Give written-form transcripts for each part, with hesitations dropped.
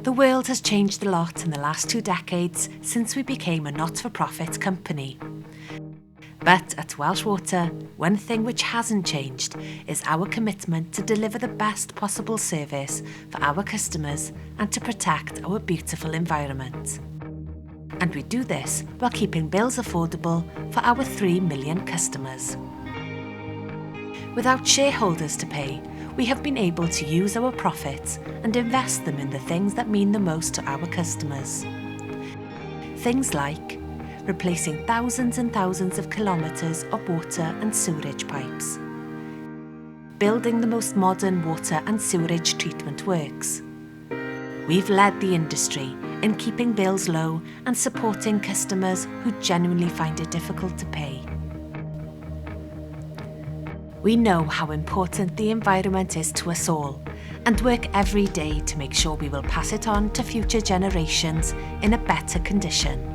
The world has changed a lot in the last 2 decades since we became a not-for-profit company. But at Welsh Water, one thing which hasn't changed is our commitment to deliver the best possible service for our customers and to protect our beautiful environment. And we do this while keeping bills affordable for our 3 million customers. Without shareholders to pay, we have been able to use our profits and invest them in the things that mean the most to our customers. Things like replacing thousands and thousands of kilometres of water and sewerage pipes, building the most modern water and sewerage treatment works. We've led the industry in keeping bills low and supporting customers who genuinely find it difficult to pay. We know how important the environment is to us all and work every day to make sure we will pass it on to future generations in a better condition.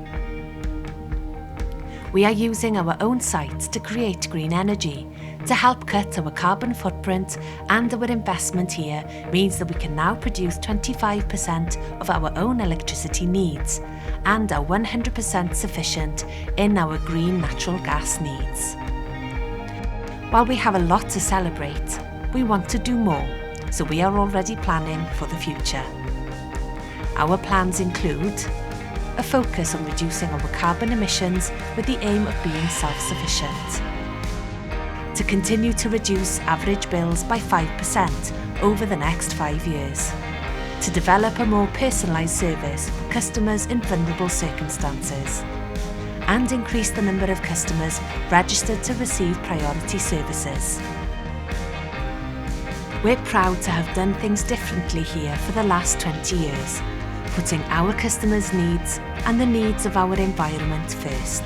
We are using our own sites to create green energy to help cut our carbon footprint, and our investment here means that we can now produce 25% of our own electricity needs and are 100% sufficient in our green natural gas needs. While we have a lot to celebrate, we want to do more, so we are already planning for the future. Our plans include a focus on reducing our carbon emissions with the aim of being self-sufficient, to continue to reduce average bills by 5% over the next 5 years, to develop a more personalised service for customers in vulnerable circumstances, and increase the number of customers registered to receive priority services. We're proud to have done things differently here for the last 20 years, putting our customers' needs and the needs of our environment first.